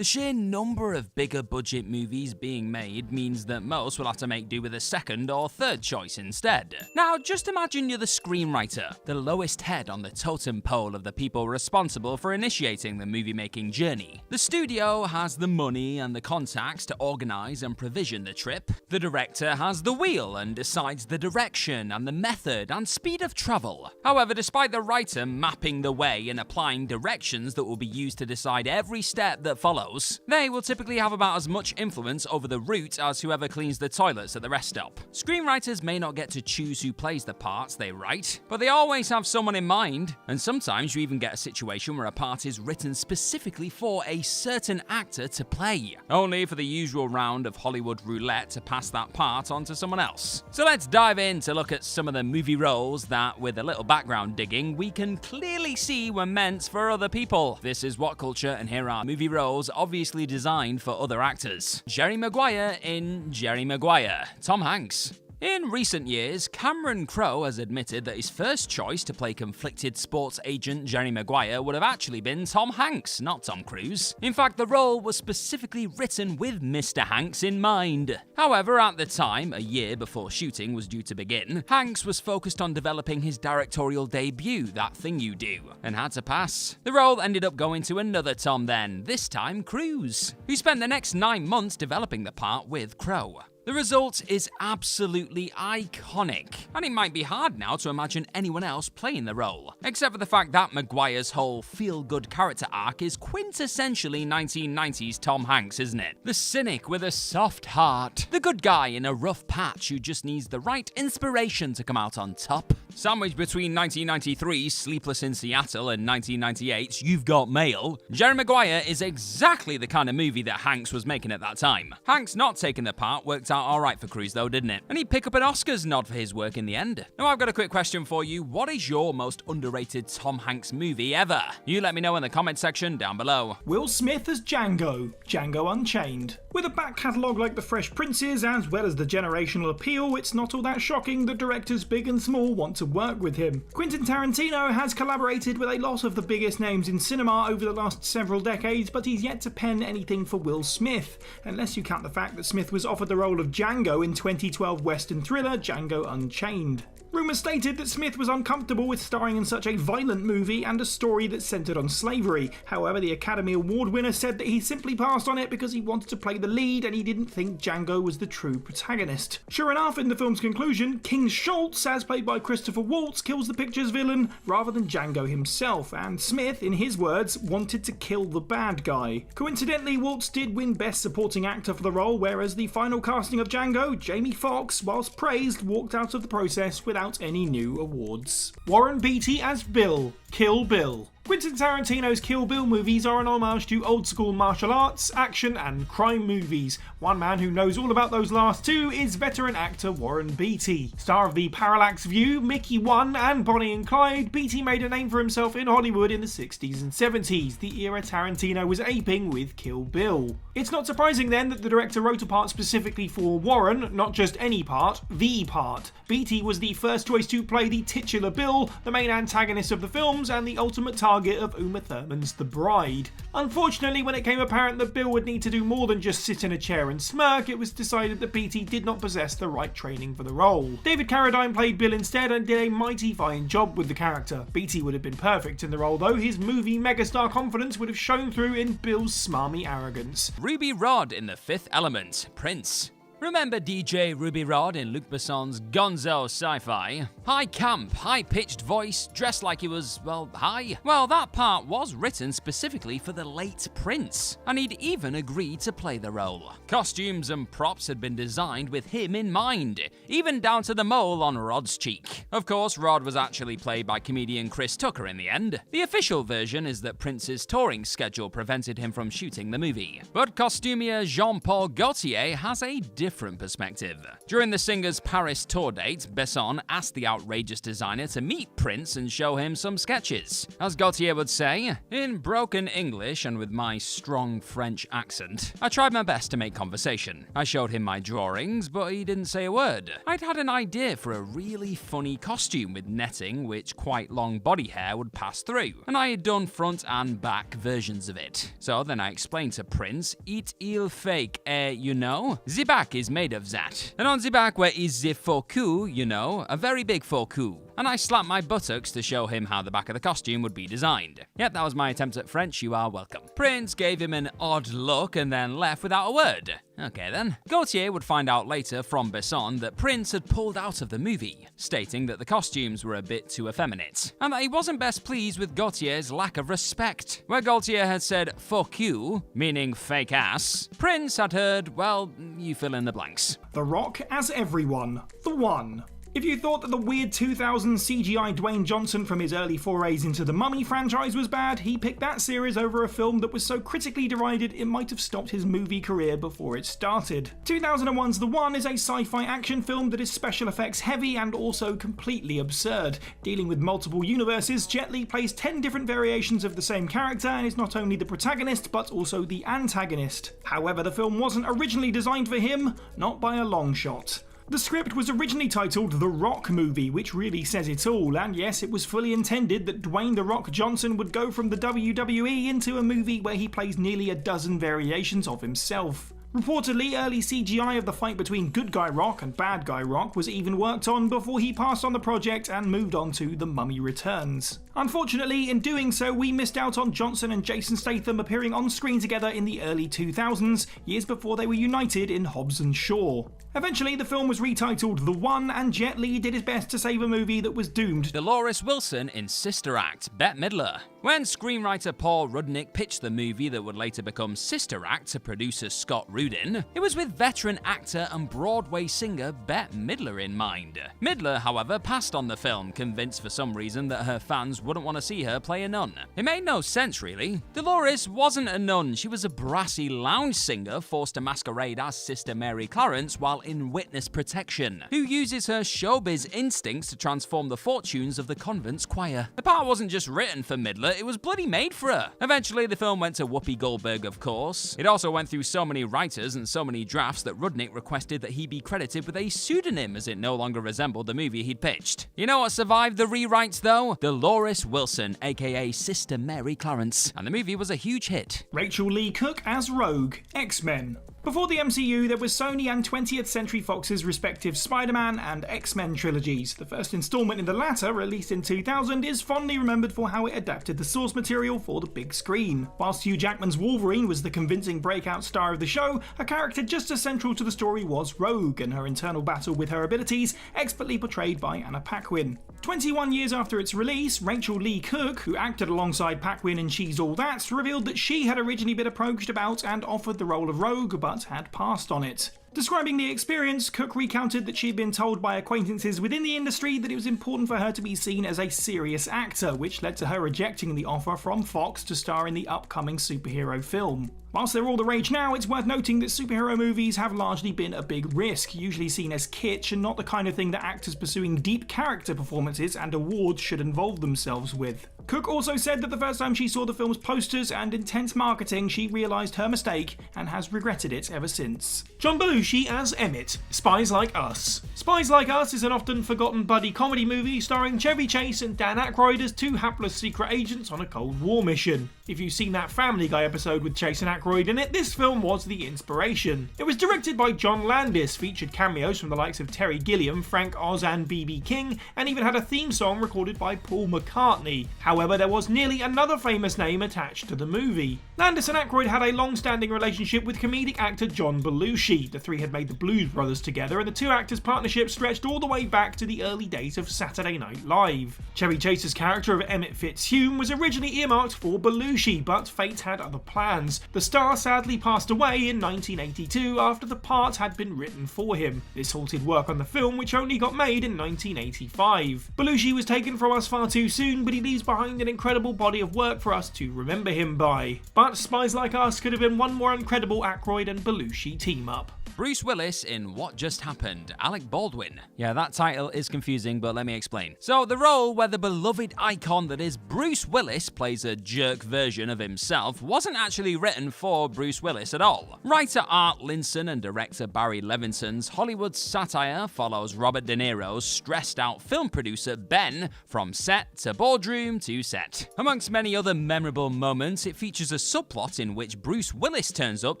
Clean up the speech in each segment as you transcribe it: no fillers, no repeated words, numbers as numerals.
The sheer number of bigger budget movies being made means that most will have to make do with a second or third choice instead. Now, just imagine you're the screenwriter, the lowest head on the totem pole of the people responsible for initiating the movie-making journey. The studio has the money and the contacts to organize and provision the trip. The director has the wheel and decides the direction and the method and speed of travel. However, despite the writer mapping the way and applying directions that will be used to decide every step that follows, they will typically have about as much influence over the route as whoever cleans the toilets at the rest stop. Screenwriters may not get to choose who plays the parts they write, but they always have someone in mind, and sometimes you even get a situation where a part is written specifically for a certain actor to play, only for the usual round of Hollywood roulette to pass that part on to someone else. So let's dive in to look at some of the movie roles that, with a little background digging, we can clearly see were meant for other people. This is What Culture, and here are movie roles obviously designed for other actors. Jerry Maguire in Jerry Maguire. Tom Hanks. In recent years, Cameron Crowe has admitted that his first choice to play conflicted sports agent Jerry Maguire would have actually been Tom Hanks, not Tom Cruise. In fact, the role was specifically written with Mr. Hanks in mind. However, at the time, a year before shooting was due to begin, Hanks was focused on developing his directorial debut, That Thing You Do, and had to pass. The role ended up going to another Tom then, this time Cruise, who spent the next 9 months developing the part with Crowe. The result is absolutely iconic, and it might be hard now to imagine anyone else playing the role, except for the fact that Maguire's whole feel-good character arc is quintessentially 1990s Tom Hanks, isn't it? The cynic with a soft heart, the good guy in a rough patch who just needs the right inspiration to come out on top. Sandwiched between 1993's Sleepless in Seattle and 1998's You've Got Mail, Jerry Maguire is exactly the kind of movie that Hanks was making at that time. Hanks not taking the part worked out alright for Cruise though, didn't it? And he'd pick up an Oscars nod for his work in the end. Now I've got a quick question for you. What is your most underrated Tom Hanks movie ever? You let me know in the comment section down below. Will Smith as Django, Django Unchained. With a back catalogue like The Fresh Prince's, as well as the generational appeal, it's not all that shocking that directors big and small want to work with him. Quentin Tarantino has collaborated with a lot of the biggest names in cinema over the last several decades, but he's yet to pen anything for Will Smith, unless you count the fact that Smith was offered the role of Django in 2012 Western thriller Django Unchained. Rumours stated that Smith was uncomfortable with starring in such a violent movie and a story that centred on slavery. However, the Academy Award winner said that he simply passed on it because he wanted to play the lead and he didn't think Django was the true protagonist. Sure enough, in the film's conclusion, King Schultz, as played by Christopher Waltz, kills the picture's villain rather than Django himself, and Smith, in his words, wanted to kill the bad guy. Coincidentally, Waltz did win Best Supporting Actor for the role, whereas the final casting of Django, Jamie Foxx, whilst praised, walked out of the process without any new awards. Warren Beatty as Bill, Kill Bill. Quentin Tarantino's Kill Bill movies are an homage to old-school martial arts, action and crime movies. One man who knows all about those last two is veteran actor Warren Beatty. Star of The Parallax View, Mickey 1 and Bonnie and Clyde, Beatty made a name for himself in Hollywood in the 60s and 70s, the era Tarantino was aping with Kill Bill. It's not surprising then that the director wrote a part specifically for Warren, not just any part, the part. Beatty was the first choice to play the titular Bill, the main antagonist of the films and the ultimate target of Uma Thurman's The Bride. Unfortunately, when it came apparent that Bill would need to do more than just sit in a chair and smirk, it was decided that Beatty did not possess the right training for the role. David Carradine played Bill instead and did a mighty fine job with the character. Beatty would have been perfect in the role though, his movie megastar confidence would have shown through in Bill's smarmy arrogance. Ruby Rhod in The Fifth Element, Prince. Remember DJ Ruby Rhod in Luc Besson's Gonzo Sci-Fi? High camp, high-pitched voice, dressed like he was, well, high? Well, that part was written specifically for the late Prince, and he'd even agreed to play the role. Costumes and props had been designed with him in mind, even down to the mole on Rod's cheek. Of course, Rhod was actually played by comedian Chris Tucker in the end. The official version is that Prince's touring schedule prevented him from shooting the movie, but costumier Jean-Paul Gaultier has a different different perspective. During the singer's Paris tour date, Besson asked the outrageous designer to meet Prince and show him some sketches. As Gaultier would say, in broken English and with my strong French accent, I tried my best to make conversation. I showed him my drawings, but he didn't say a word. I'd had an idea for a really funny costume with netting which quite long body hair would pass through, and I had done front and back versions of it. So then I explained to Prince, it il fake, you know, the back is made of that. And on the back where is the faux cou, you know, a very big faux cou. And I slapped my buttocks to show him how the back of the costume would be designed. Yep, that was my attempt at French, you are welcome. Prince gave him an odd look and then left without a word. Okay then. Gaultier would find out later from Besson that Prince had pulled out of the movie, stating that the costumes were a bit too effeminate, and that he wasn't best pleased with Gaultier's lack of respect. Where Gaultier had said fuck you, meaning fake ass, Prince had heard, well, you fill in the blanks. The Rock as everyone. The One. If you thought that the weird 2000 CGI Dwayne Johnson from his early forays into the Mummy franchise was bad, he picked that series over a film that was so critically derided it might have stopped his movie career before it started. 2001's The One is a sci-fi action film that is special effects heavy and also completely absurd. Dealing with multiple universes, Jet Li plays 10 different variations of the same character and is not only the protagonist but also the antagonist. However, the film wasn't originally designed for him, not by a long shot. The script was originally titled The Rock Movie, which really says it all, and yes, it was fully intended that Dwayne "The Rock" Johnson would go from the WWE into a movie where he plays nearly a dozen variations of himself. Reportedly, early CGI of the fight between Good Guy Rock and Bad Guy Rock was even worked on before he passed on the project and moved on to The Mummy Returns. Unfortunately, in doing so, we missed out on Johnson and Jason Statham appearing on screen together in the early 2000s, years before they were united in Hobbs and Shaw. Eventually, the film was retitled The One, and Jet Li did his best to save a movie that was doomed. Delores Wilson in Sister Act, Bette Midler. When screenwriter Paul Rudnick pitched the movie that would later become Sister Act to producer Scott Rudin, it was with veteran actor and Broadway singer Bette Midler in mind. Midler, however, passed on the film, convinced for some reason that her fans wouldn't want to see her play a nun. It made no sense, really. Delores wasn't a nun, she was a brassy lounge singer forced to masquerade as Sister Mary Clarence while in witness protection, who uses her showbiz instincts to transform the fortunes of the convent's choir. The part wasn't just written for Midler, it was bloody made for her. Eventually, the film went to Whoopi Goldberg, of course. It also went through so many writers and so many drafts that Rudnick requested that he be credited with a pseudonym as it no longer resembled the movie he'd pitched. You know what survived the rewrites though? Delores Wilson, aka Sister Mary Clarence, and the movie was a huge hit. Rachael Leigh Cook as Rogue, X-Men. Before the MCU, there was Sony and 20th Century Fox's respective Spider-Man and X-Men trilogies. The first installment in the latter, released in 2000, is fondly remembered for how it adapted the source material for the big screen. Whilst Hugh Jackman's Wolverine was the convincing breakout star of the show, a character just as central to the story was Rogue and her internal battle with her abilities, expertly portrayed by Anna Paquin. 21 years after its release, Rachael Leigh Cook, who acted alongside Paquin in She's All That, revealed that she had originally been approached about and offered the role of Rogue, but had passed on it. Describing the experience, Cook recounted that she had been told by acquaintances within the industry that it was important for her to be seen as a serious actor, which led to her rejecting the offer from Fox to star in the upcoming superhero film. Whilst they're all the rage now, it's worth noting that superhero movies have largely been a big risk, usually seen as kitsch and not the kind of thing that actors pursuing deep character performances and awards should involve themselves with. Cook also said that the first time she saw the film's posters and intense marketing, she realised her mistake and has regretted it ever since. John Belushi as Emmett, Spies Like Us. Spies Like Us is an often forgotten buddy comedy movie starring Chevy Chase and Dan Aykroyd as two hapless secret agents on a Cold War mission. If you've seen that Family Guy episode with Chase and Aykroyd in it, this film was the inspiration. It was directed by John Landis, featured cameos from the likes of Terry Gilliam, Frank Oz and B.B. King, and even had a theme song recorded by Paul McCartney. However, there was nearly another famous name attached to the movie. Landis and Aykroyd had a long-standing relationship with comedic actor John Belushi. The three had made the Blues Brothers together, and the two actors' partnership stretched all the way back to the early days of Saturday Night Live. Chevy Chase's character of Emmett Fitzhugh was originally earmarked for Belushi, but fate had other plans. The star sadly passed away in 1982 after the part had been written for him. This halted work on the film, which only got made in 1985. Belushi was taken from us far too soon, but he leaves behind behind an incredible body of work for us to remember him by. But Spies Like Us could have been one more incredible Aykroyd and Belushi team-up. Bruce Willis in What Just Happened, Alec Baldwin. Yeah, that title is confusing, but let me explain. So, the role where the beloved icon that is Bruce Willis plays a jerk version of himself wasn't actually written for Bruce Willis at all. Writer Art Linson and director Barry Levinson's Hollywood satire follows Robert De Niro's stressed-out film producer Ben from set to boardroom to set. Amongst many other memorable moments, it features a subplot in which Bruce Willis turns up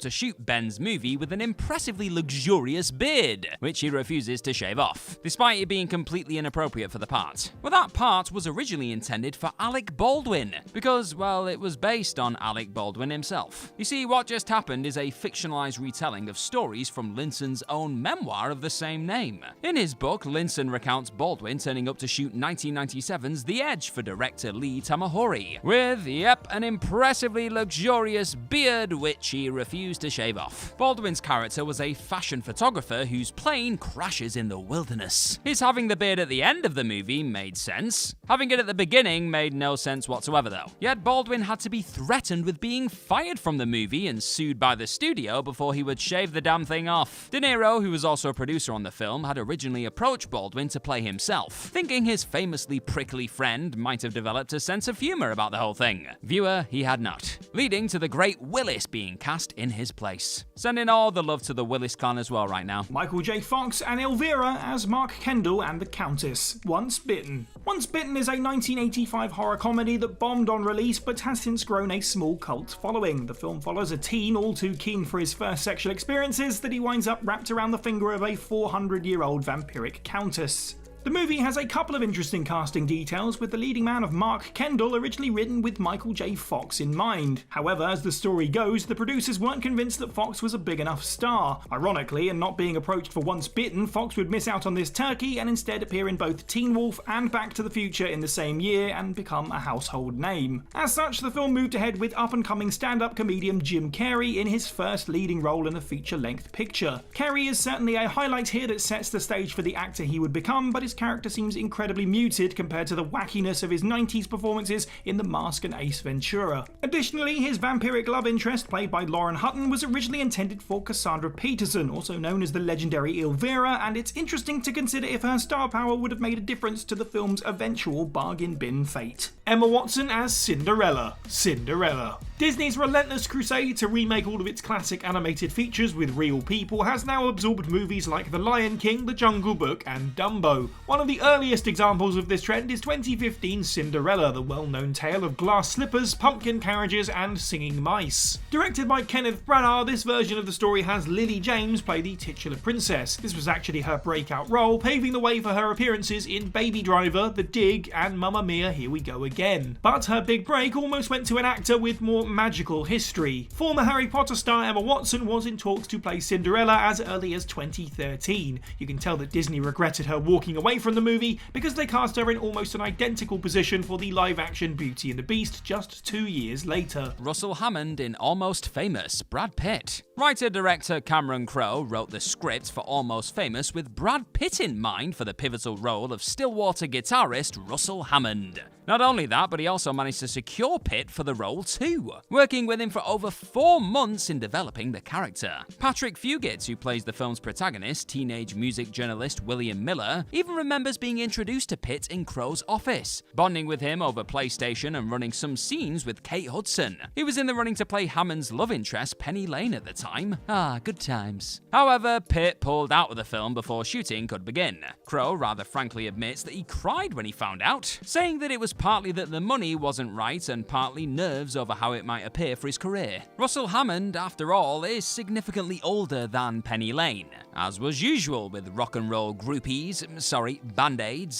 to shoot Ben's movie with an impressively luxurious beard, which he refuses to shave off, despite it being completely inappropriate for the part. Well, that part was originally intended for Alec Baldwin, because, well, it was based on Alec Baldwin himself. You see, What Just Happened is a fictionalized retelling of stories from Linson's own memoir of the same name. In his book, Linson recounts Baldwin turning up to shoot 1997's The Edge for director Leigh Tamahori, with, yep, an impressively luxurious beard which he refused to shave off. Baldwin's character was a fashion photographer whose plane crashes in the wilderness. His having the beard at the end of the movie made sense. Having it at the beginning made no sense whatsoever though. Yet Baldwin had to be threatened with being fired from the movie and sued by the studio before he would shave the damn thing off. De Niro, who was also a producer on the film, had originally approached Baldwin to play himself, thinking his famously prickly friend might have developed a sense of humor about the whole thing. Viewer, he had not, leading to the great Willis being cast in his place. Sending all the love to the Willis clan as well right now. Michael J. Fox and Elvira as Mark Kendall and the Countess. Once Bitten. Once Bitten is a 1985 horror comedy that bombed on release but has since grown a small cult following. The film follows a teen all too keen for his first sexual experiences that he winds up wrapped around the finger of a 400-year-old vampiric countess. The movie has a couple of interesting casting details, with the leading man of Mark Kendall originally written with Michael J. Fox in mind. However, as the story goes, the producers weren't convinced that Fox was a big enough star. Ironically, and not being approached for Once Bitten, Fox would miss out on this turkey and instead appear in both Teen Wolf and Back to the Future in the same year and become a household name. As such, the film moved ahead with up-and-coming stand-up comedian Jim Carrey in his first leading role in a feature-length picture. Carrey is certainly a highlight here that sets the stage for the actor he would become, but his character seems incredibly muted compared to the wackiness of his 90s performances in The Mask and Ace Ventura. Additionally, his vampiric love interest, played by Lauren Hutton, was originally intended for Cassandra Peterson, also known as the legendary Elvira, and it's interesting to consider if her star power would have made a difference to the film's eventual bargain bin fate. Emma Watson as Cinderella. Cinderella. Disney's relentless crusade to remake all of its classic animated features with real people has now absorbed movies like The Lion King, The Jungle Book, and Dumbo. One of the earliest examples of this trend is 2015's Cinderella, the well-known tale of glass slippers, pumpkin carriages, and singing mice. Directed by Kenneth Branagh, this version of the story has Lily James play the titular princess. This was actually her breakout role, paving the way for her appearances in Baby Driver, The Dig, and Mamma Mia, Here We Go Again. But her big break almost went to an actor with more magical history. Former Harry Potter star Emma Watson was in talks to play Cinderella as early as 2013. You can tell that Disney regretted her walking away from the movie because they cast her in almost an identical position for the live-action Beauty and the Beast just 2 years later. Russell Hammond in Almost Famous, Brad Pitt. Writer-director Cameron Crowe wrote the script for Almost Famous with Brad Pitt in mind for the pivotal role of Stillwater guitarist Russell Hammond. Not only that, but he also managed to secure Pitt for the role too, working with him for over 4 months in developing the character. Patrick Fugit, who plays the film's protagonist, teenage music journalist William Miller, even remembers being introduced to Pitt in Crowe's office, bonding with him over PlayStation and running some scenes with Kate Hudson. He was in the running to play Hammond's love interest, Penny Lane, at the time. Good times. However, Pitt pulled out of the film before shooting could begin. Crowe rather frankly admits that he cried when he found out, saying that it was partly that the money wasn't right and partly nerves over how it might appear for his career. Russell Hammond, after all, is significantly older than Penny Lane, as was usual with rock and roll band-aids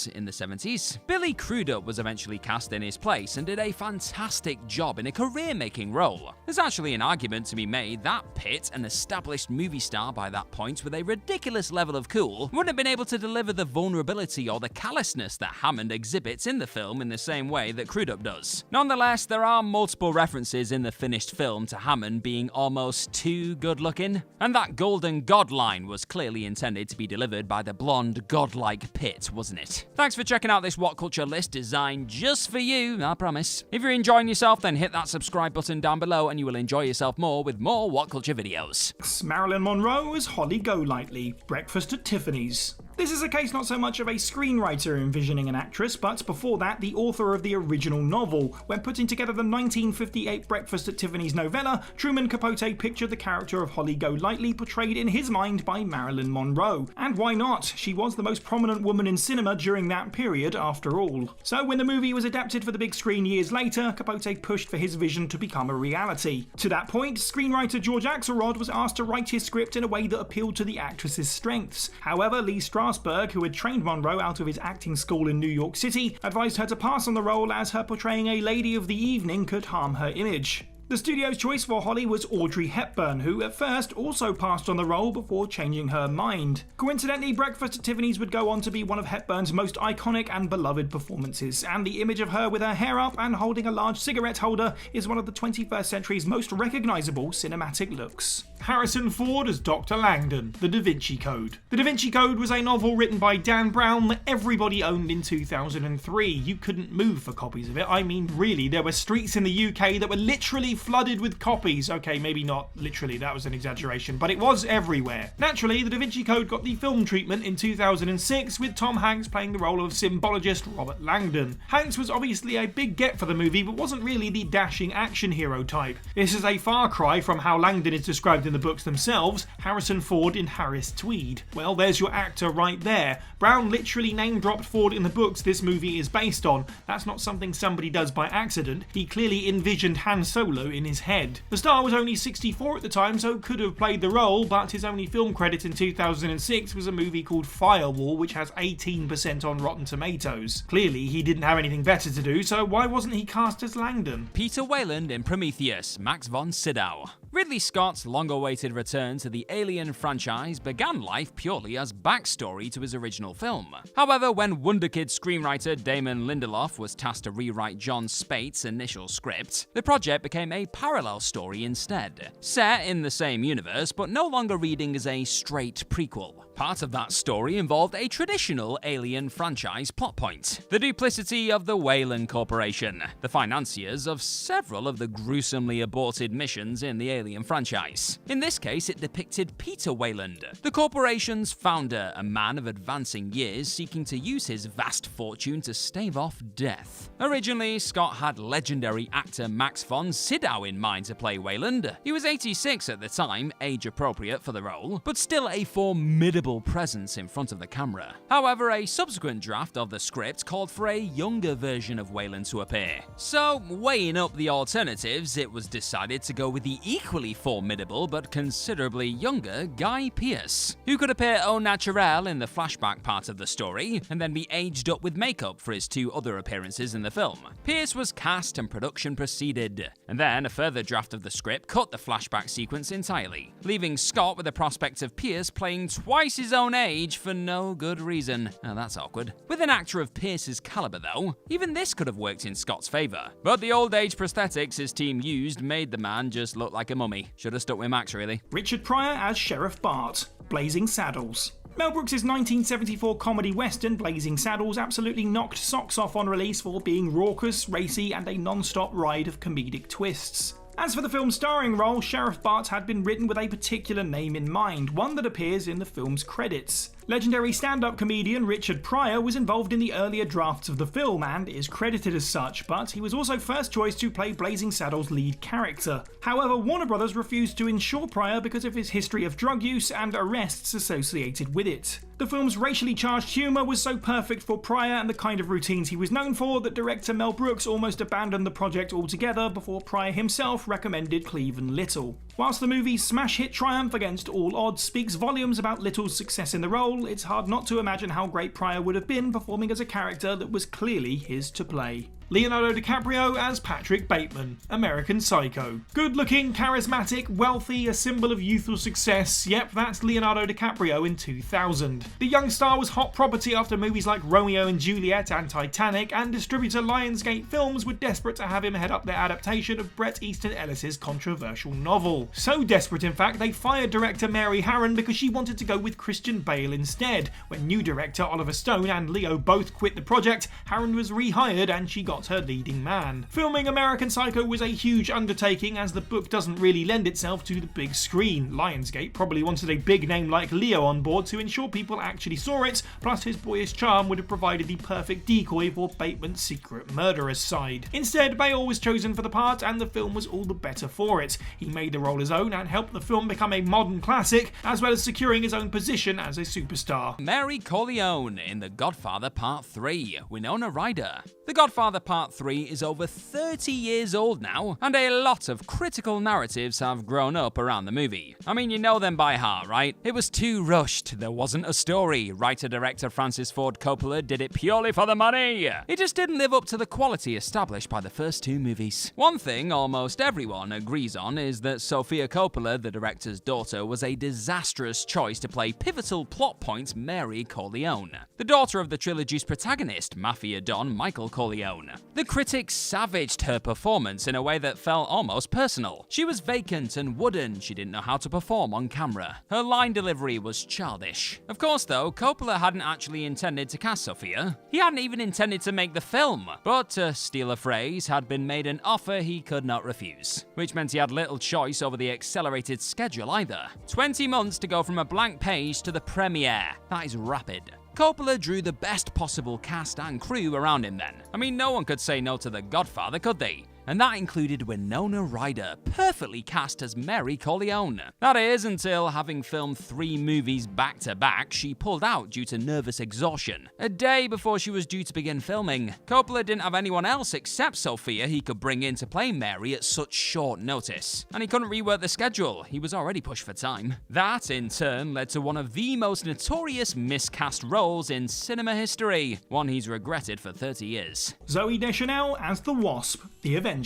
in the 70s. Billy Crudup was eventually cast in his place and did a fantastic job in a career-making role. There's actually an argument to be made that Pitt, an established movie star by that point with a ridiculous level of cool, wouldn't have been able to deliver the vulnerability or the callousness that Hammond exhibits in the film in the same way that Crudup does. Nonetheless, there are multiple references in the finished film to Hammond being almost too good-looking, and that golden god line was clearly intended to be delivered by the blonde, godlike Pitt, wasn't it? Thanks for checking out this What Culture list designed just for you, I promise. If you're enjoying yourself, then hit that subscribe button down below and you will enjoy yourself more with more What Culture videos. Marilyn Monroe as Holly Golightly, Breakfast at Tiffany's. This is a case not so much of a screenwriter envisioning an actress, but before that, the author of the original novel. When putting together the 1958 Breakfast at Tiffany's novella, Truman Capote pictured the character of Holly Golightly portrayed in his mind by Marilyn Monroe. And why not? She was the most prominent woman in cinema during that period, after all. So when the movie was adapted for the big screen years later, Capote pushed for his vision to become a reality. To that point, screenwriter George Axelrod was asked to write his script in a way that appealed to the actress's strengths. However, Leigh, who had trained Monroe out of his acting school in New York City, advised her to pass on the role as her portraying a lady of the evening could harm her image. The studio's choice for Holly was Audrey Hepburn, who at first also passed on the role before changing her mind. Coincidentally, Breakfast at Tiffany's would go on to be one of Hepburn's most iconic and beloved performances, and the image of her with her hair up and holding a large cigarette holder is one of the 21st century's most recognisable cinematic looks. Harrison Ford as Dr. Langdon, The Da Vinci Code. The Da Vinci Code was a novel written by Dan Brown that everybody owned in 2003. You couldn't move for copies of it. I mean, really, there were streets in the UK that were literally flooded with copies. Okay, maybe not literally, that was an exaggeration, but it was everywhere. Naturally, The Da Vinci Code got the film treatment in 2006 with Tom Hanks playing the role of symbologist Robert Langdon. Hanks was obviously a big get for the movie, but wasn't really the dashing action hero type. This is a far cry from how Langdon is described in the books themselves, Harrison Ford in Harris Tweed. Well, there's your actor right there. Brown literally name-dropped Ford in the books this movie is based on. That's not something somebody does by accident. He clearly envisioned Han Solo in his head. The star was only 64 at the time, so could have played the role, but his only film credit in 2006 was a movie called Firewall, which has 18% on Rotten Tomatoes. Clearly, he didn't have anything better to do, so why wasn't he cast as Langdon? Peter Weyland in Prometheus, Max von Sydow. Ridley Scott's long-awaited return to the Alien franchise began life purely as backstory to his original film. However, when Wonderkid screenwriter Damon Lindelof was tasked to rewrite John Spate's initial script, the project became a parallel story instead, set in the same universe but no longer reading as a straight prequel. Part of that story involved a traditional Alien franchise plot point: the duplicity of the Weyland Corporation, the financiers of several of the gruesomely aborted missions in the Alien franchise. In this case, it depicted Peter Weyland, the corporation's founder, a man of advancing years seeking to use his vast fortune to stave off death. Originally, Scott had legendary actor Max von Sydow in mind to play Weyland. He was 86 at the time, age appropriate for the role, but still a formidable presence in front of the camera. However, a subsequent draft of the script called for a younger version of Weyland to appear. So, weighing up the alternatives, it was decided to go with the equally formidable but considerably younger Guy Pearce, who could appear au naturel in the flashback part of the story, and then be aged up with makeup for his two other appearances in the film. Pearce was cast and production proceeded, and then a further draft of the script cut the flashback sequence entirely, leaving Scott with the prospect of Pearce playing twice his own age for no good reason. Now that's awkward. With an actor of Pearce's caliber though, even this could have worked in Scott's favour. But the old age prosthetics his team used made the man just look like a mummy. Should have stuck with Max really. Richard Pryor as Sheriff Bart, Blazing Saddles. Mel Brooks' 1974 comedy western Blazing Saddles absolutely knocked socks off on release for being raucous, racy, and a non-stop ride of comedic twists. As for the film's starring role, Sheriff Bart had been written with a particular name in mind, one that appears in the film's credits. Legendary stand-up comedian Richard Pryor was involved in the earlier drafts of the film and is credited as such, but he was also first choice to play Blazing Saddles' lead character. However, Warner Brothers refused to insure Pryor because of his history of drug use and arrests associated with it. The film's racially charged humour was so perfect for Pryor and the kind of routines he was known for that director Mel Brooks almost abandoned the project altogether before Pryor himself recommended Cleveland Little. Whilst the movie's smash hit triumph against all odds speaks volumes about Little's success in the role, it's hard not to imagine how great Pryor would have been performing as a character that was clearly his to play. Leonardo DiCaprio as Patrick Bateman, American Psycho. Good-looking, charismatic, wealthy, a symbol of youthful success. Yep, that's Leonardo DiCaprio in 2000. The young star was hot property after movies like Romeo and Juliet and Titanic, and distributor Lionsgate Films were desperate to have him head up their adaptation of Bret Easton Ellis's controversial novel. So desperate, in fact, they fired director Mary Harron because she wanted to go with Christian Bale instead. When new director Oliver Stone and Leo both quit the project, Harron was rehired and she got her leading man. Filming American Psycho was a huge undertaking as the book doesn't really lend itself to the big screen. Lionsgate probably wanted a big name like Leo on board to ensure people actually saw it, plus his boyish charm would have provided the perfect decoy for Bateman's secret murderous side. Instead, Bale was chosen for the part and the film was all the better for it. He made the role his own and helped the film become a modern classic, as well as securing his own position as a superstar. Mary Corleone in The Godfather Part III, Winona Ryder. The Godfather Part III is over 30 years old now, and a lot of critical narratives have grown up around the movie. I mean, you know them by heart, right? It was too rushed, there wasn't a story, writer-director Francis Ford Coppola did it purely for the money. It just didn't live up to the quality established by the first two movies. One thing almost everyone agrees on is that Sofia Coppola, the director's daughter, was a disastrous choice to play pivotal plot point Mary Corleone, the daughter of the trilogy's protagonist, Mafia Don Michael Corleone. The critics savaged her performance in a way that felt almost personal. She was vacant and wooden, she didn't know how to perform on camera. Her line delivery was childish. Of course though, Coppola hadn't actually intended to cast Sofia. He hadn't even intended to make the film, but to steal a phrase, had been made an offer he could not refuse. Which meant he had little choice over the accelerated schedule either. 20 months to go from a blank page to the premiere. That is rapid. Coppola drew the best possible cast and crew around him then. I mean, no one could say no to The Godfather, could they? And that included Winona Ryder, perfectly cast as Mary Corleone. That is, until having filmed 3 movies back to back, she pulled out due to nervous exhaustion. A day before she was due to begin filming, Coppola didn't have anyone else except Sofia he could bring in to play Mary at such short notice. And he couldn't rework the schedule, he was already pushed for time. That, in turn, led to one of the most notorious miscast roles in cinema history, one he's regretted for 30 years. Zooey Deschanel as the Wasp, the Avengers.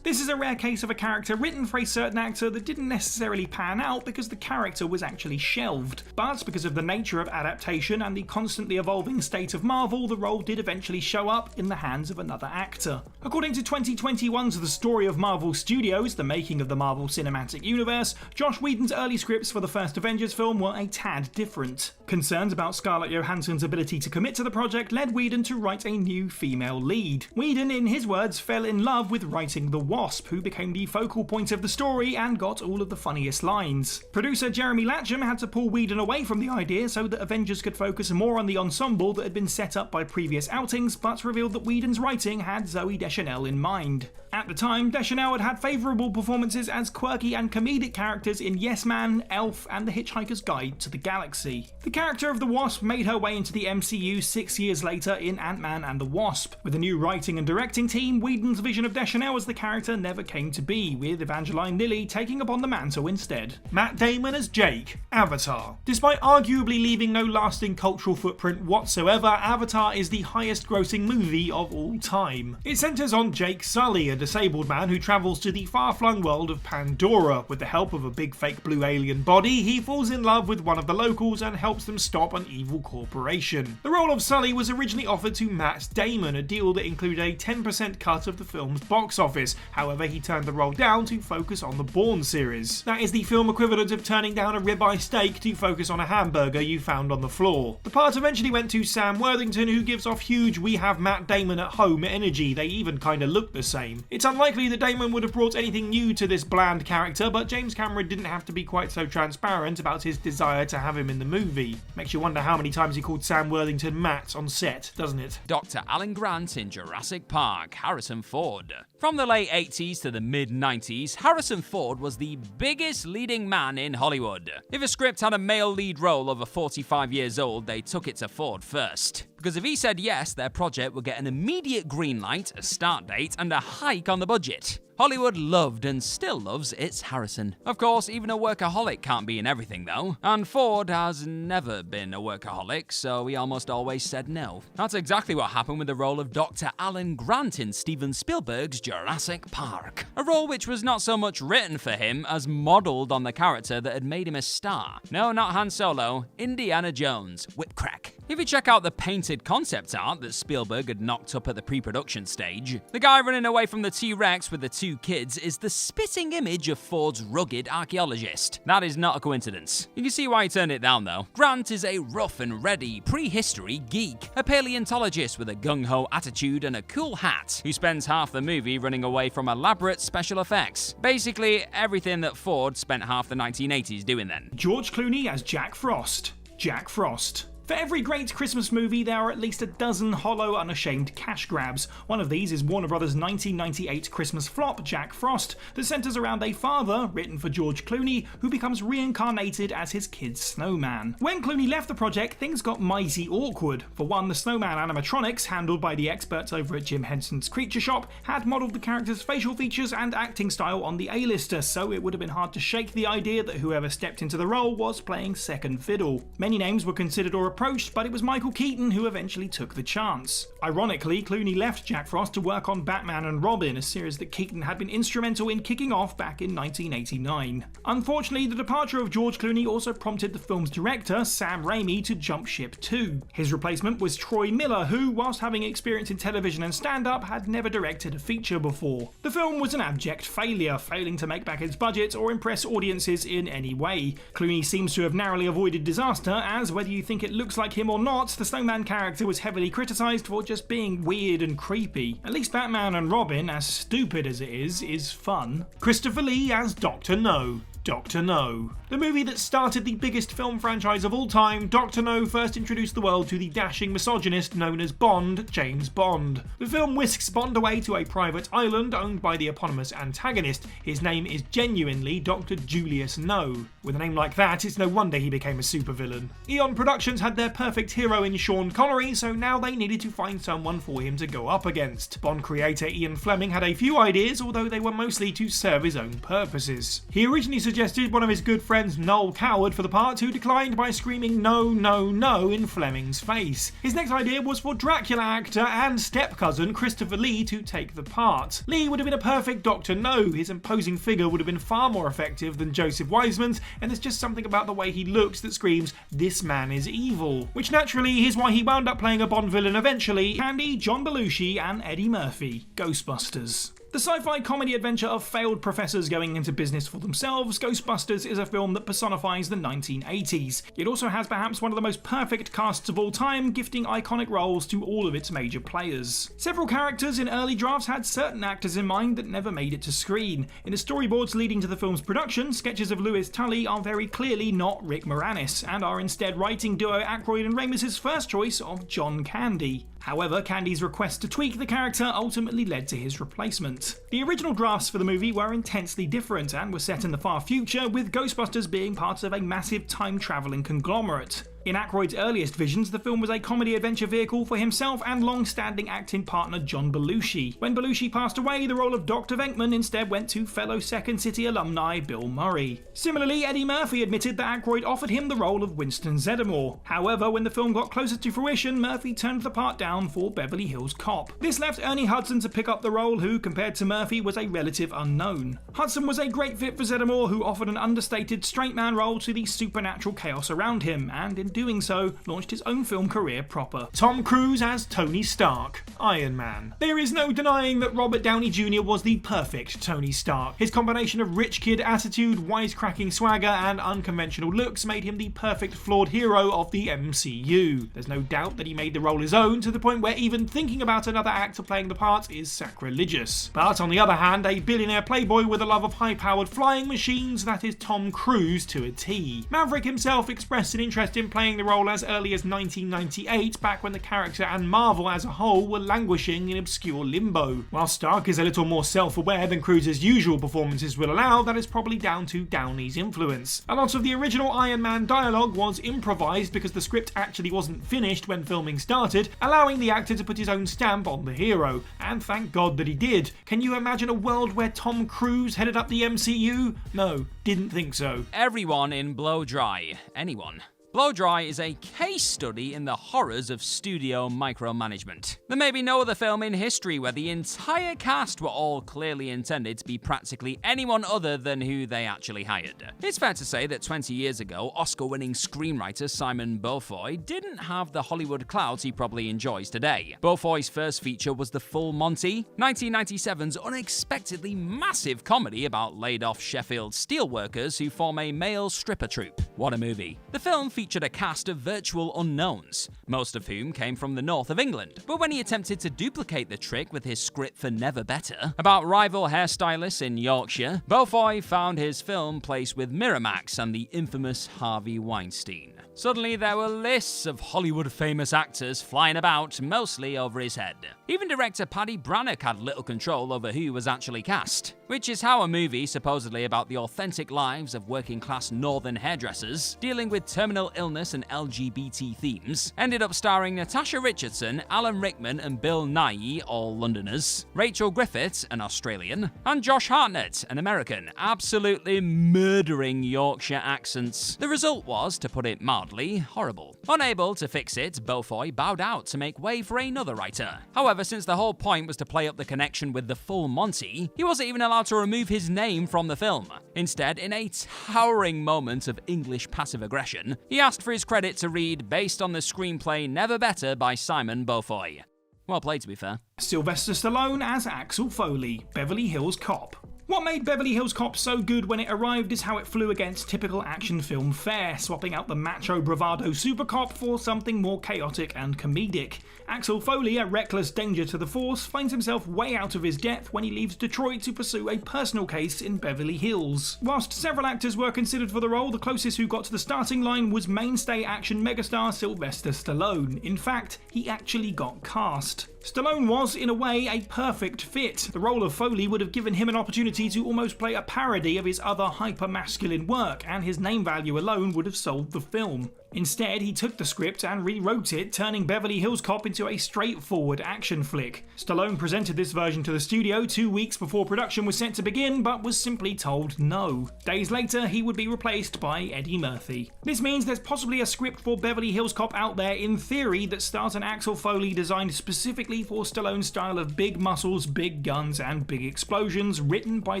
This is a rare case of a character written for a certain actor that didn't necessarily pan out because the character was actually shelved. But because of the nature of adaptation and the constantly evolving state of Marvel, the role did eventually show up in the hands of another actor. According to 2021's The Story of Marvel Studios, the making of the Marvel Cinematic Universe, Joss Whedon's early scripts for the first Avengers film were a tad different. Concerns about Scarlett Johansson's ability to commit to the project led Whedon to write a new female lead. Whedon, in his words, fell in love with writing the Wasp, who became the focal point of the story and got all of the funniest lines. Producer Jeremy Latcham had to pull Whedon away from the idea so that Avengers could focus more on the ensemble that had been set up by previous outings, but revealed that Whedon's writing had Zooey Deschanel in mind. At the time, Deschanel had favourable performances as quirky and comedic characters in Yes Man, Elf, and The Hitchhiker's Guide to the Galaxy. The character of the Wasp made her way into the MCU 6 years later in Ant-Man and the Wasp. With a new writing and directing team, Whedon's vision of Deschanel as the character never came to be, with Evangeline Lilly taking upon the mantle instead. Matt Damon as Jake, Avatar. Despite arguably leaving no lasting cultural footprint whatsoever, Avatar is the highest grossing movie of all time. It centres on Jake Sully, a disabled man who travels to the far-flung world of Pandora. With the help of a big fake blue alien body, he falls in love with one of the locals and helps them stop an evil corporation. The role of Sully was originally offered to Matt Damon, a deal that included a 10% cut of the film's box office. However, he turned the role down to focus on the Bourne series. That is the film equivalent of turning down a ribeye steak to focus on a hamburger you found on the floor. The part eventually went to Sam Worthington, who gives off huge "we have Matt Damon at home" energy. They even kinda look the same. It's unlikely that Damon would have brought anything new to this bland character, but James Cameron didn't have to be quite so transparent about his desire to have him in the movie. Makes you wonder how many times he called Sam Worthington Matt on set, doesn't it? Dr. Alan Grant in Jurassic Park, Harrison Ford. From the late 80s to the mid-90s, Harrison Ford was the biggest leading man in Hollywood. If a script had a male lead role over 45 years old, they took it to Ford first. because if he said yes, their project would get an immediate green light, a start date, and a hike on the budget. Hollywood loved and still loves its Harrison. Of course, even a workaholic can't be in everything though, and Ford has never been a workaholic, so he almost always said no. That's exactly what happened with the role of Dr. Alan Grant in Steven Spielberg's Jurassic Park. A role which was not so much written for him as modelled on the character that had made him a star. No, not Han Solo, Indiana Jones, whip crack. If you check out the painted concept art that Spielberg had knocked up at the pre-production stage, the guy running away from the T-Rex with the two kids is the spitting image of Ford's rugged archaeologist. That is not a coincidence. You can see why he turned it down though. Grant is a rough and ready prehistory geek, a paleontologist with a gung-ho attitude and a cool hat, who spends half the movie running away from elaborate special effects. Basically, everything that Ford spent half the 1980s doing then. George Clooney as Jack Frost. Jack Frost. For every great Christmas movie, there are at least a dozen hollow, unashamed cash grabs. One of these is Warner Bros. 1998 Christmas flop, Jack Frost, that centres around a father, written for George Clooney, who becomes reincarnated as his kid's snowman. When Clooney left the project, things got mighty awkward. For one, the snowman animatronics, handled by the experts over at Jim Henson's Creature Shop, had modelled the character's facial features and acting style on the A-lister, so it would have been hard to shake the idea that whoever stepped into the role was playing second fiddle. Many names were considered or approached, but it was Michael Keaton who eventually took the chance. Ironically, Clooney left Jack Frost to work on Batman and Robin, a series that Keaton had been instrumental in kicking off back in 1989. Unfortunately, the departure of George Clooney also prompted the film's director, Sam Raimi, to jump ship too. His replacement was Troy Miller, who, whilst having experience in television and stand-up, had never directed a feature before. The film was an abject failure, failing to make back its budget or impress audiences in any way. Clooney seems to have narrowly avoided disaster, as whether you think it looks like him or not, the Snowman character was heavily criticised for just being weird and creepy. At least Batman and Robin, as stupid as it is fun. Christopher Lee as Dr. No. Dr. No. The movie that started the biggest film franchise of all time, Dr. No first introduced the world to the dashing misogynist known as Bond, James Bond. The film whisks Bond away to a private island owned by the eponymous antagonist. His name is genuinely Dr. Julius No. With a name like that, it's no wonder he became a supervillain. Eon Productions had their perfect hero in Sean Connery, so now they needed to find someone for him to go up against. Bond creator Ian Fleming had a few ideas, although they were mostly to serve his own purposes. He originally suggested one of his good friends, Noel Coward, for the part, who declined by screaming no, no, no in Fleming's face. His next idea was for Dracula actor and step-cousin Christopher Lee to take the part. Lee would have been a perfect Dr. No. His imposing figure would have been far more effective than Joseph Wiseman's, and there's just something about the way he looks that screams, this man is evil. Which naturally is why he wound up playing a Bond villain eventually, Candy, John Belushi and Eddie Murphy. Ghostbusters. The sci-fi comedy adventure of failed professors going into business for themselves, Ghostbusters is a film that personifies the 1980s. It also has perhaps one of the most perfect casts of all time, gifting iconic roles to all of its major players. Several characters in early drafts had certain actors in mind that never made it to screen. In the storyboards leading to the film's production, sketches of Louis Tully are very clearly not Rick Moranis, and are instead writing duo Aykroyd and Ramis' first choice of John Candy. However, Candy's request to tweak the character ultimately led to his replacement. The original drafts for the movie were intensely different and were set in the far future, with Ghostbusters being part of a massive time-travelling conglomerate. In Aykroyd's earliest visions, the film was a comedy-adventure vehicle for himself and long-standing acting partner John Belushi. When Belushi passed away, the role of Dr. Venkman instead went to fellow Second City alumni Bill Murray. Similarly, Eddie Murphy admitted that Aykroyd offered him the role of Winston Zeddemore. However, when the film got closer to fruition, Murphy turned the part down for Beverly Hills Cop. This left Ernie Hudson to pick up the role, who, compared to Murphy, was a relative unknown. Hudson was a great fit for Zeddemore, who offered an understated straight man role to the supernatural chaos around him, and in doing so, launched his own film career proper. Tom Cruise as Tony Stark, Iron Man. There is no denying that Robert Downey Jr. was the perfect Tony Stark. His combination of rich kid attitude, wisecracking swagger, and unconventional looks made him the perfect flawed hero of the MCU. There's no doubt that he made the role his own, to the point where even thinking about another actor playing the part is sacrilegious. But on the other hand, a billionaire playboy with a love of high-powered flying machines, that is Tom Cruise to a T. Maverick himself expressed an interest in playing playing the role as early as 1998, back when the character and Marvel as a whole were languishing in obscure limbo. While Stark is a little more self-aware than Cruise's usual performances will allow, that is probably down to Downey's influence. A lot of the original Iron Man dialogue was improvised because the script actually wasn't finished when filming started, allowing the actor to put his own stamp on the hero. And thank God that he did. Can you imagine a world where Tom Cruise headed up the MCU? No, didn't think so. Everyone in Blow Dry. Anyone. Blow Dry is a case study in the horrors of studio micromanagement. There may be no other film in history where the entire cast were all clearly intended to be practically anyone other than who they actually hired. It's fair to say that 20 years ago, Oscar-winning screenwriter Simon Beaufoy didn't have the Hollywood clout he probably enjoys today. Beaufoy's first feature was The Full Monty, 1997's unexpectedly massive comedy about laid-off Sheffield steelworkers who form a male stripper troupe. What a movie. The film featured a cast of virtual unknowns, most of whom came from the north of England. But when he attempted to duplicate the trick with his script for Never Better, about rival hairstylists in Yorkshire, Beaufoy found his film placed with Miramax and the infamous Harvey Weinstein. Suddenly there were lists of Hollywood famous actors flying about, mostly over his head. Even director Paddy Brannock had little control over who was actually cast, which is how a movie supposedly about the authentic lives of working class northern hairdressers dealing with terminal illness and LGBT themes ended up starring Natasha Richardson, Alan Rickman and Bill Nighy, all Londoners, Rachel Griffiths, an Australian, and Josh Hartnett, an American, absolutely murdering Yorkshire accents. The result was, to put it mildly, horrible. Unable to fix it, Beaufoy bowed out to make way for another writer. However, since the whole point was to play up the connection with The Full Monty, he wasn't even allowed to remove his name from the film. Instead, in a towering moment of English passive aggression, he asked for his credit to read based on the screenplay Never Better by Simon Beaufoy. Well played, to be fair. Sylvester Stallone as Axel Foley, Beverly Hills Cop. What made Beverly Hills Cop so good when it arrived is how it flew against typical action film fare, swapping out the macho bravado super cop for something more chaotic and comedic. Axel Foley, a reckless danger to the force, finds himself way out of his depth when he leaves Detroit to pursue a personal case in Beverly Hills. Whilst several actors were considered for the role, the closest who got to the starting line was mainstay action megastar Sylvester Stallone. In fact, he actually got cast. Stallone was, in a way, a perfect fit. The role of Foley would have given him an opportunity to almost play a parody of his other hyper-masculine work, and his name value alone would have sold the film. Instead, he took the script and rewrote it, turning Beverly Hills Cop into a straightforward action flick. Stallone presented this version to the studio 2 weeks before production was set to begin, but was simply told no. Days later, he would be replaced by Eddie Murphy. This means there's possibly a script for Beverly Hills Cop out there in theory that stars an Axel Foley designed specifically for Stallone's style of big muscles, big guns, and big explosions, written by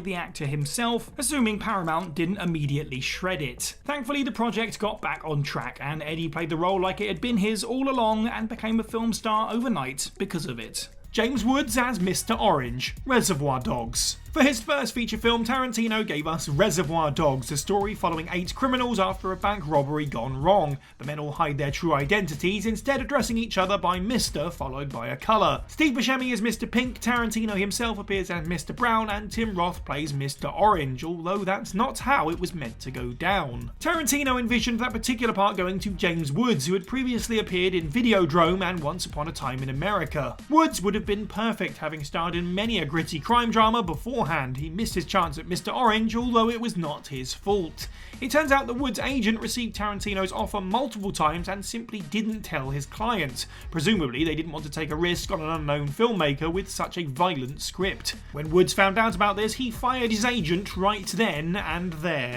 the actor himself, assuming Paramount didn't immediately shred it. Thankfully, the project got back on track, and Eddie played the role like it had been his all along and became a film star overnight because of it. James Woods as Mr. Orange, Reservoir Dogs. For his first feature film, Tarantino gave us Reservoir Dogs, a story following 8 criminals after a bank robbery gone wrong. The men all hide their true identities, instead addressing each other by Mr. followed by a colour. Steve Buscemi is Mr. Pink, Tarantino himself appears as Mr. Brown, and Tim Roth plays Mr. Orange, although that's not how it was meant to go down. Tarantino envisioned that particular part going to James Woods, who had previously appeared in Videodrome and Once Upon a Time in America. Woods would have been perfect, having starred in many a gritty crime drama beforehand. He missed his chance at Mr. Orange, although it was not his fault. It turns out that Woods' agent received Tarantino's offer multiple times and simply didn't tell his client. Presumably, they didn't want to take a risk on an unknown filmmaker with such a violent script. When Woods found out about this, he fired his agent right then and there.